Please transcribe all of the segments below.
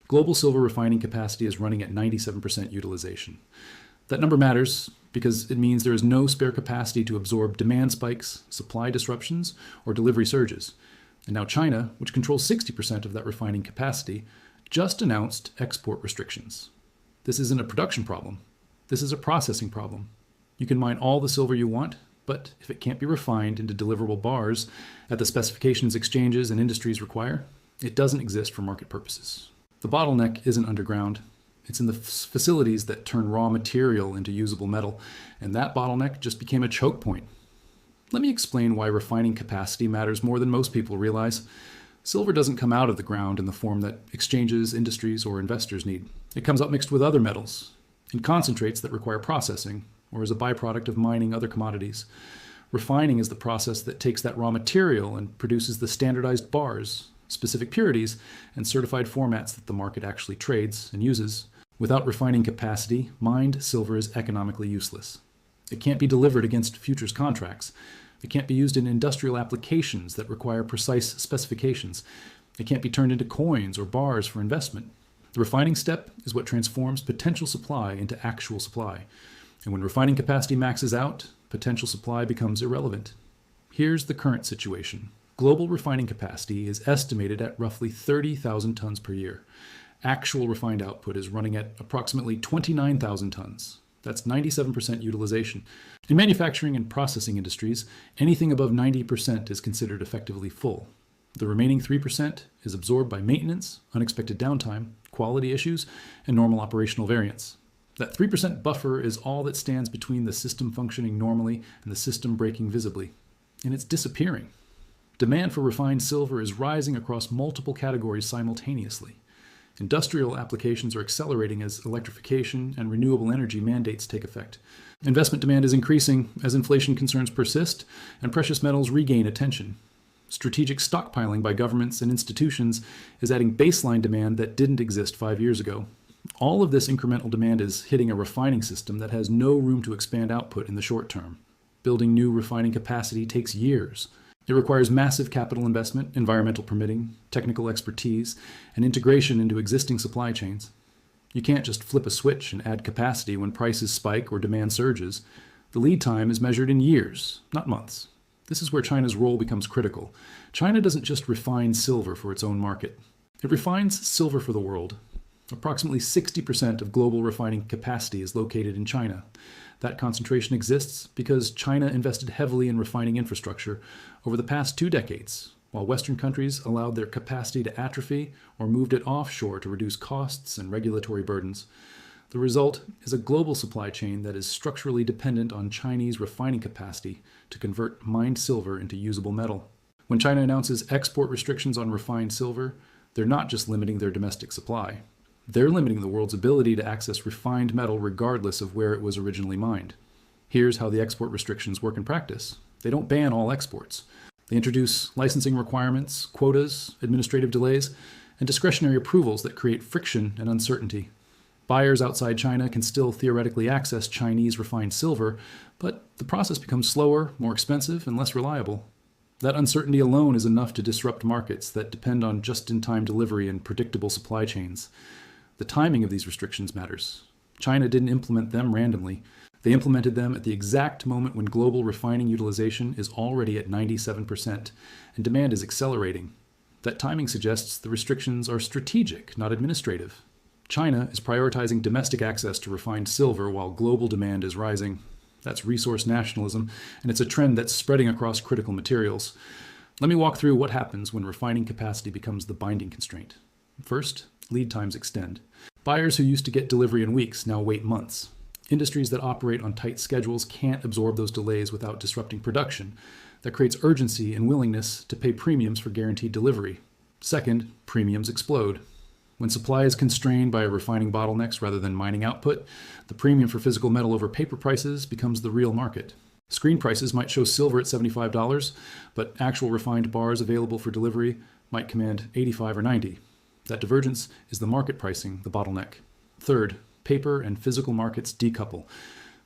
Global silver refining capacity is running at 97% utilization. That number matters because it means there is no spare capacity to absorb demand spikes, supply disruptions, or delivery surges. And now China, which controls 60% of that refining capacity, just announced export restrictions. This isn't a production problem. This is a processing problem. You can mine all the silver you want, but if it can't be refined into deliverable bars at the specifications exchanges and industries require, it doesn't exist for market purposes. The bottleneck isn't underground. It's in the facilities that turn raw material into usable metal, and that bottleneck just became a choke point. Let me explain why refining capacity matters more than most people realize. Silver doesn't come out of the ground in the form that exchanges, industries, or investors need. It comes up mixed with other metals, in concentrates that require processing, or as a byproduct of mining other commodities. Refining is the process that takes that raw material and produces the standardized bars, specific purities, and certified formats that the market actually trades and uses. Without refining capacity, mined silver is economically useless. It can't be delivered against futures contracts. It can't be used in industrial applications that require precise specifications. It can't be turned into coins or bars for investment. The refining step is what transforms potential supply into actual supply. And when refining capacity maxes out, potential supply becomes irrelevant. Here's the current situation. Global refining capacity is estimated at roughly 30,000 tons per year. Actual refined output is running at approximately 29,000 tons. That's 97% utilization. In manufacturing and processing industries, anything above 90% is considered effectively full. The remaining 3% is absorbed by maintenance, unexpected downtime, quality issues, and normal operational variance. That 3% buffer is all that stands between the system functioning normally and the system breaking visibly. And it's disappearing. Demand for refined silver is rising across multiple categories simultaneously. Industrial applications are accelerating as electrification and renewable energy mandates take effect. Investment demand is increasing as inflation concerns persist and precious metals regain attention. Strategic stockpiling by governments and institutions is adding baseline demand that didn't exist 5 years ago. All of this incremental demand is hitting a refining system that has no room to expand output in the short term. Building new refining capacity takes years. It requires massive capital investment, environmental permitting, technical expertise, and integration into existing supply chains. You can't just flip a switch and add capacity when prices spike or demand surges. The lead time is measured in years, not months. This is where China's role becomes critical. China doesn't just refine silver for its own market. It refines silver for the world. Approximately 60% of global refining capacity is located in China. That concentration exists because China invested heavily in refining infrastructure over the past 2 decades, while Western countries allowed their capacity to atrophy or moved it offshore to reduce costs and regulatory burdens. The result is a global supply chain that is structurally dependent on Chinese refining capacity to convert mined silver into usable metal. When China announces export restrictions on refined silver, they're not just limiting their domestic supply. They're limiting the world's ability to access refined metal regardless of where it was originally mined. Here's how the export restrictions work in practice. They don't ban all exports. They introduce licensing requirements, quotas, administrative delays, and discretionary approvals that create friction and uncertainty. Buyers outside China can still theoretically access Chinese refined silver, but the process becomes slower, more expensive, and less reliable. That uncertainty alone is enough to disrupt markets that depend on just-in-time delivery and predictable supply chains. The timing of these restrictions matters. China didn't implement them randomly. They implemented them at the exact moment when global refining utilization is already at 97% and demand is accelerating. That timing suggests the restrictions are strategic, not administrative. China is prioritizing domestic access to refined silver while global demand is rising. That's resource nationalism, and it's a trend that's spreading across critical materials. Let me walk through what happens when refining capacity becomes the binding constraint. First, lead times extend. Buyers who used to get delivery in weeks now wait months. Industries that operate on tight schedules can't absorb those delays without disrupting production. That creates urgency and willingness to pay premiums for guaranteed delivery. Second, premiums explode. When supply is constrained by refining bottlenecks rather than mining output, the premium for physical metal over paper prices becomes the real market. Screen prices might show silver at $75, but actual refined bars available for delivery might command $85 or $90. That divergence is the market pricing, the bottleneck. Third, paper and physical markets decouple.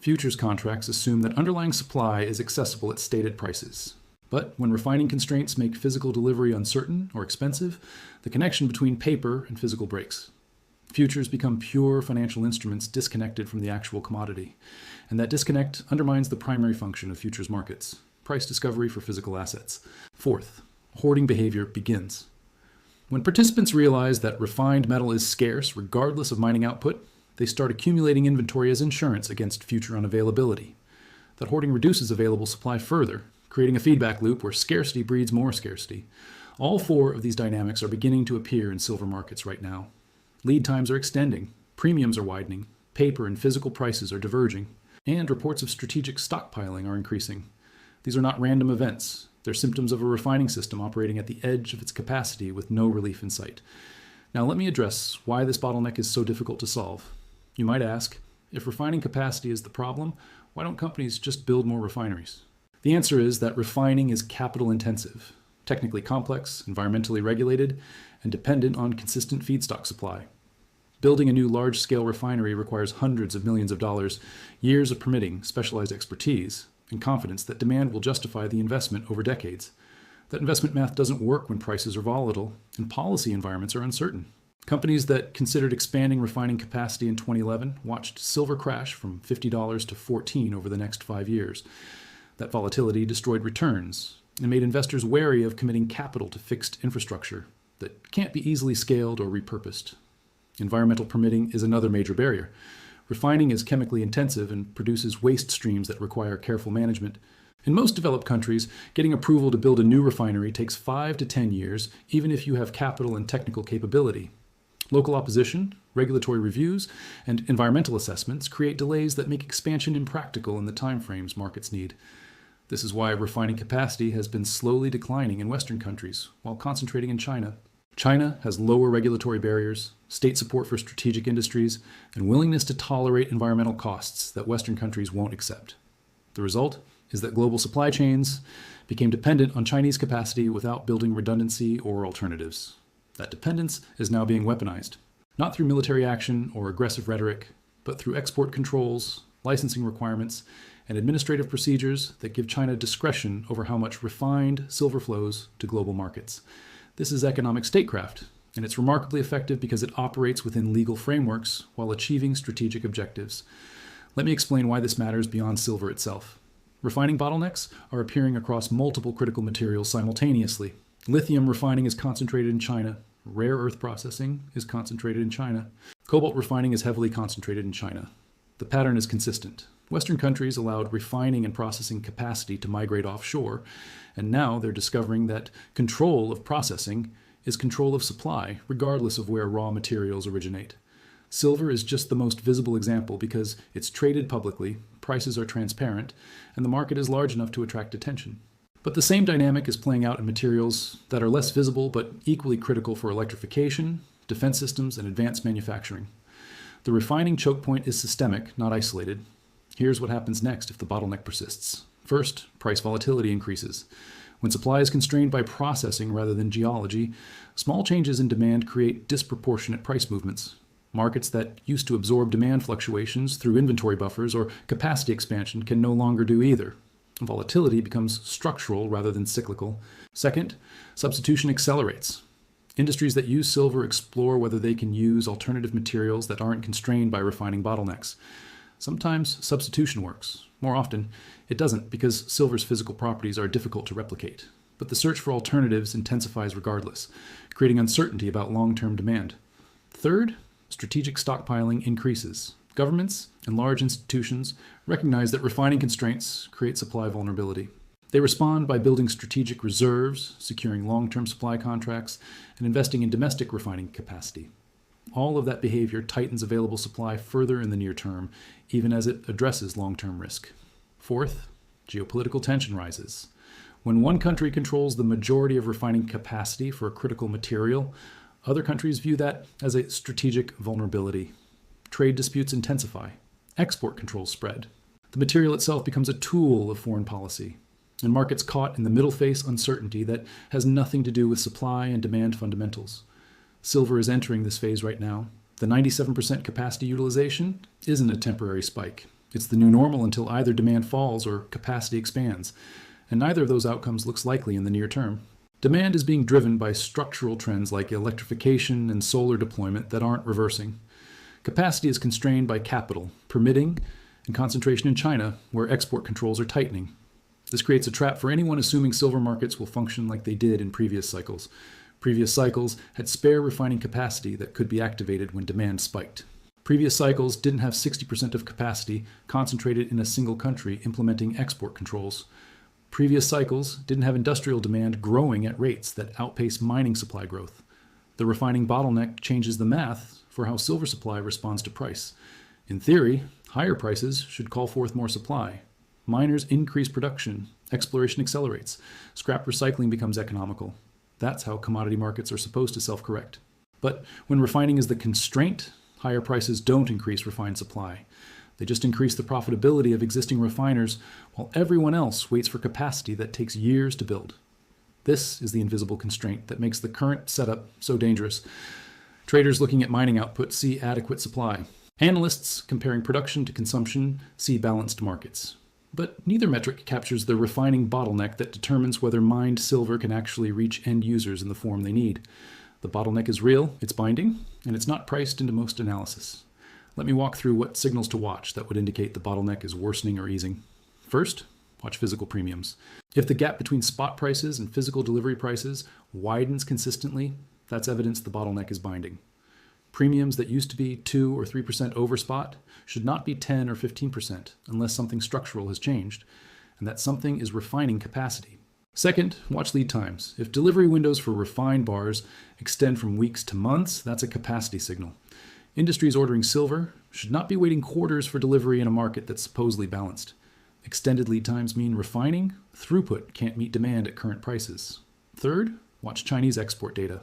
Futures contracts assume that underlying supply is accessible at stated prices. But when refining constraints make physical delivery uncertain or expensive, the connection between paper and physical breaks. Futures become pure financial instruments disconnected from the actual commodity, and that disconnect undermines the primary function of futures markets: price discovery for physical assets. Fourth, hoarding behavior begins. When participants realize that refined metal is scarce regardless of mining output, they start accumulating inventory as insurance against future unavailability. That hoarding reduces available supply further, creating a feedback loop where scarcity breeds more scarcity. All four of these dynamics are beginning to appear in silver markets right now. Lead times are extending, premiums are widening, paper and physical prices are diverging, and reports of strategic stockpiling are increasing. These are not random events. They're symptoms of a refining system operating at the edge of its capacity with no relief in sight. Now let me address why this bottleneck is so difficult to solve. You might ask, if refining capacity is the problem, why don't companies just build more refineries? The answer is that refining is capital intensive, technically complex, environmentally regulated, and dependent on consistent feedstock supply. Building a new large-scale refinery requires hundreds of millions of dollars, years of permitting, specialized expertise, and confidence that demand will justify the investment over decades. That investment math doesn't work when prices are volatile and policy environments are uncertain. Companies that considered expanding refining capacity in 2011 watched silver crash from $50 to $14 over the next 5 years. That volatility destroyed returns and made investors wary of committing capital to fixed infrastructure that can't be easily scaled or repurposed. Environmental permitting is another major barrier. Refining is chemically intensive and produces waste streams that require careful management. In most developed countries, getting approval to build a new refinery takes 5 to 10 years, even if you have capital and technical capability. Local opposition, regulatory reviews, and environmental assessments create delays that make expansion impractical in the timeframes markets need. This is why refining capacity has been slowly declining in Western countries while concentrating in China. China has lower regulatory barriers, state support for strategic industries, and willingness to tolerate environmental costs that Western countries won't accept. The result is that global supply chains became dependent on Chinese capacity without building redundancy or alternatives. That dependence is now being weaponized, not through military action or aggressive rhetoric, but through export controls, licensing requirements, and administrative procedures that give China discretion over how much refined silver flows to global markets. This is economic statecraft, and it's remarkably effective because it operates within legal frameworks while achieving strategic objectives. Let me explain why this matters beyond silver itself. Refining bottlenecks are appearing across multiple critical materials simultaneously. Lithium refining is concentrated in China. Rare earth processing is concentrated in China. Cobalt refining is heavily concentrated in China. The pattern is consistent. Western countries allowed refining and processing capacity to migrate offshore, and now they're discovering that control of processing is control of supply, regardless of where raw materials originate. Silver is just the most visible example because it's traded publicly, prices are transparent, and the market is large enough to attract attention. But the same dynamic is playing out in materials that are less visible but equally critical for electrification, defense systems, and advanced manufacturing. The refining choke point is systemic, not isolated. Here's what happens next if the bottleneck persists. First, price volatility increases. When supply is constrained by processing rather than geology, small changes in demand create disproportionate price movements. Markets that used to absorb demand fluctuations through inventory buffers or capacity expansion can no longer do either. Volatility becomes structural rather than cyclical. Second, substitution accelerates. Industries that use silver explore whether they can use alternative materials that aren't constrained by refining bottlenecks. Sometimes substitution works. More often, it doesn't because silver's physical properties are difficult to replicate. But the search for alternatives intensifies regardless, creating uncertainty about long-term demand. Third, strategic stockpiling increases. Governments and large institutions recognize that refining constraints create supply vulnerability. They respond by building strategic reserves, securing long-term supply contracts, and investing in domestic refining capacity. All of that behavior tightens available supply further in the near term, even as it addresses long-term risk. Fourth, geopolitical tension rises. When one country controls the majority of refining capacity for a critical material, other countries view that as a strategic vulnerability. Trade disputes intensify. Export controls spread. The material itself becomes a tool of foreign policy, and markets caught in the middle face uncertainty that has nothing to do with supply and demand fundamentals. Silver is entering this phase right now. The 97% capacity utilization isn't a temporary spike. It's the new normal until either demand falls or capacity expands, and neither of those outcomes looks likely in the near term. Demand is being driven by structural trends like electrification and solar deployment that aren't reversing. Capacity is constrained by capital, permitting, and concentration in China, where export controls are tightening. This creates a trap for anyone assuming silver markets will function like they did in previous cycles. Previous cycles had spare refining capacity that could be activated when demand spiked. Previous cycles didn't have 60% of capacity concentrated in a single country implementing export controls. Previous cycles didn't have industrial demand growing at rates that outpace mining supply growth. The refining bottleneck changes the math for how silver supply responds to price. In theory, higher prices should call forth more supply. Miners increase production, exploration accelerates, scrap recycling becomes economical. That's how commodity markets are supposed to self-correct. But when refining is the constraint, higher prices don't increase refined supply. They just increase the profitability of existing refiners while everyone else waits for capacity that takes years to build. This is the invisible constraint that makes the current setup so dangerous. Traders looking at mining output see adequate supply. Analysts comparing production to consumption see balanced markets. But neither metric captures the refining bottleneck that determines whether mined silver can actually reach end users in the form they need. The bottleneck is real, it's binding, and it's not priced into most analysis. Let me walk through what signals to watch that would indicate the bottleneck is worsening or easing. First, watch physical premiums. If the gap between spot prices and physical delivery prices widens consistently, that's evidence the bottleneck is binding. Premiums that used to be 2 or 3% over spot should not be 10 or 15% unless something structural has changed, and that something is refining capacity. Second, watch lead times. If delivery windows for refined bars extend from weeks to months, that's a capacity signal. Industries ordering silver should not be waiting quarters for delivery in a market that's supposedly balanced. Extended lead times mean refining throughput can't meet demand at current prices. Third, watch Chinese export data.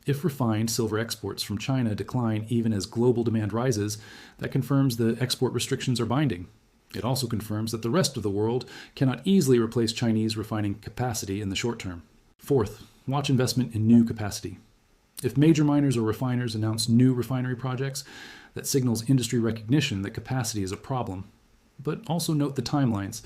If refined silver exports from China decline even as global demand rises, that confirms the export restrictions are binding. It also confirms that the rest of the world cannot easily replace Chinese refining capacity in the short term. Fourth, watch investment in new capacity. If major miners or refiners announce new refinery projects, that signals industry recognition that capacity is a problem. But also note the timelines.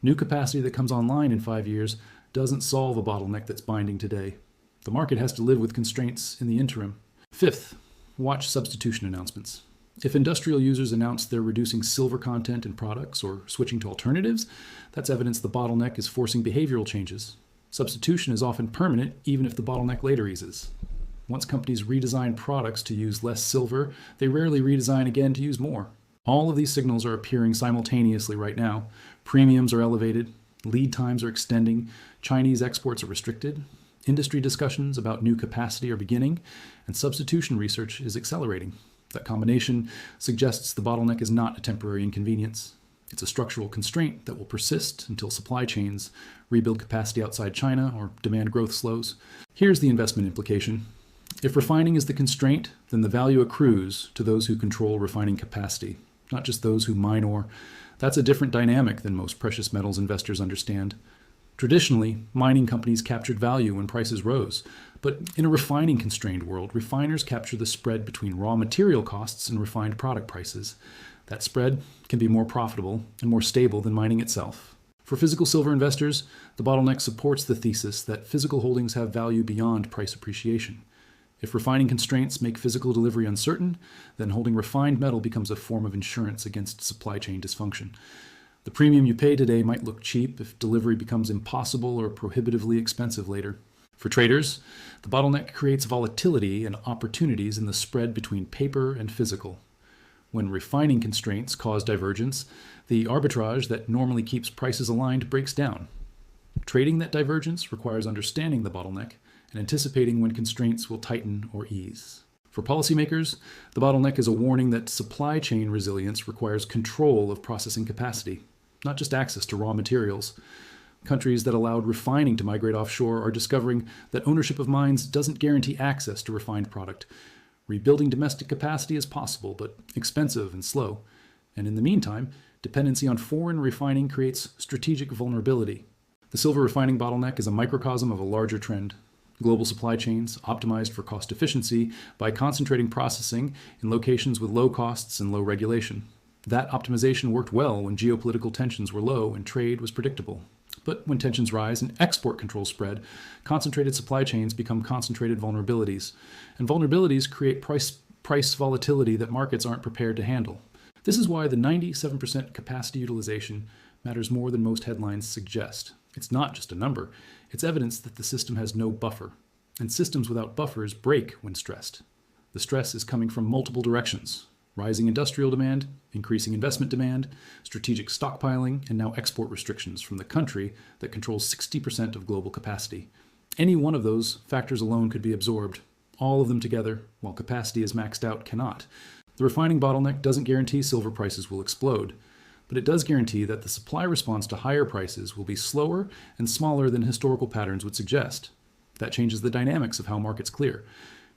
New capacity that comes online in 5 years doesn't solve a bottleneck that's binding today. The market has to live with constraints in the interim. Fifth, watch substitution announcements. If industrial users announce they're reducing silver content in products or switching to alternatives, that's evidence the bottleneck is forcing behavioral changes. Substitution is often permanent, even if the bottleneck later eases. Once companies redesign products to use less silver, they rarely redesign again to use more. All of these signals are appearing simultaneously right now. Premiums are elevated, lead times are extending, Chinese exports are restricted, industry discussions about new capacity are beginning, and substitution research is accelerating. That combination suggests the bottleneck is not a temporary inconvenience. It's a structural constraint that will persist until supply chains rebuild capacity outside China or demand growth slows. Here's the investment implication. If refining is the constraint, then the value accrues to those who control refining capacity, not just those who mine ore. That's a different dynamic than most precious metals investors understand. Traditionally, mining companies captured value when prices rose, but in a refining constrained world, refiners capture the spread between raw material costs and refined product prices. That spread can be more profitable and more stable than mining itself. For physical silver investors, the bottleneck supports the thesis that physical holdings have value beyond price appreciation. If refining constraints make physical delivery uncertain, then holding refined metal becomes a form of insurance against supply chain dysfunction. The premium you pay today might look cheap if delivery becomes impossible or prohibitively expensive later. For traders, the bottleneck creates volatility and opportunities in the spread between paper and physical. When refining constraints cause divergence, the arbitrage that normally keeps prices aligned breaks down. Trading that divergence requires understanding the bottleneck and anticipating when constraints will tighten or ease. For policymakers, the bottleneck is a warning that supply chain resilience requires control of processing capacity, not just access to raw materials. Countries that allowed refining to migrate offshore are discovering that ownership of mines doesn't guarantee access to refined product. Rebuilding domestic capacity is possible, but expensive and slow. And in the meantime, dependency on foreign refining creates strategic vulnerability. The silver refining bottleneck is a microcosm of a larger trend. Global supply chains optimized for cost efficiency by concentrating processing in locations with low costs and low regulation. That optimization worked well when geopolitical tensions were low and trade was predictable. But when tensions rise and export controls spread, concentrated supply chains become concentrated vulnerabilities. And vulnerabilities create price volatility that markets aren't prepared to handle. This is why the 97% capacity utilization matters more than most headlines suggest. It's not just a number, it's evidence that the system has no buffer. And systems without buffers break when stressed. The stress is coming from multiple directions: rising industrial demand, increasing investment demand, strategic stockpiling, and now export restrictions from the country that controls 60% of global capacity. Any one of those factors alone could be absorbed. All of them together, while capacity is maxed out, cannot. The refining bottleneck doesn't guarantee silver prices will explode, but it does guarantee that the supply response to higher prices will be slower and smaller than historical patterns would suggest. That changes the dynamics of how markets clear.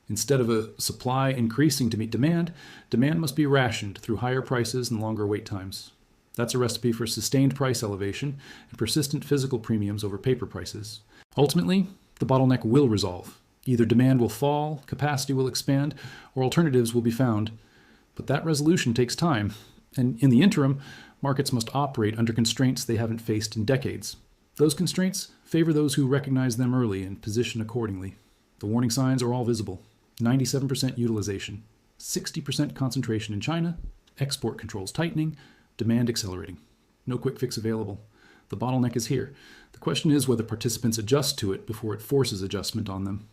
Instead of a supply increasing to meet demand, demand must be rationed through higher prices and longer wait times. That's a recipe for sustained price elevation and persistent physical premiums over paper prices. Ultimately, the bottleneck will resolve. Either demand will fall, capacity will expand, or alternatives will be found. But that resolution takes time, and in the interim, markets must operate under constraints they haven't faced in decades. Those constraints favor those who recognize them early and position accordingly. The warning signs are all visible. 97% utilization, 60% concentration in China, export controls tightening, demand accelerating. No quick fix available. The bottleneck is here. The question is whether participants adjust to it before it forces adjustment on them.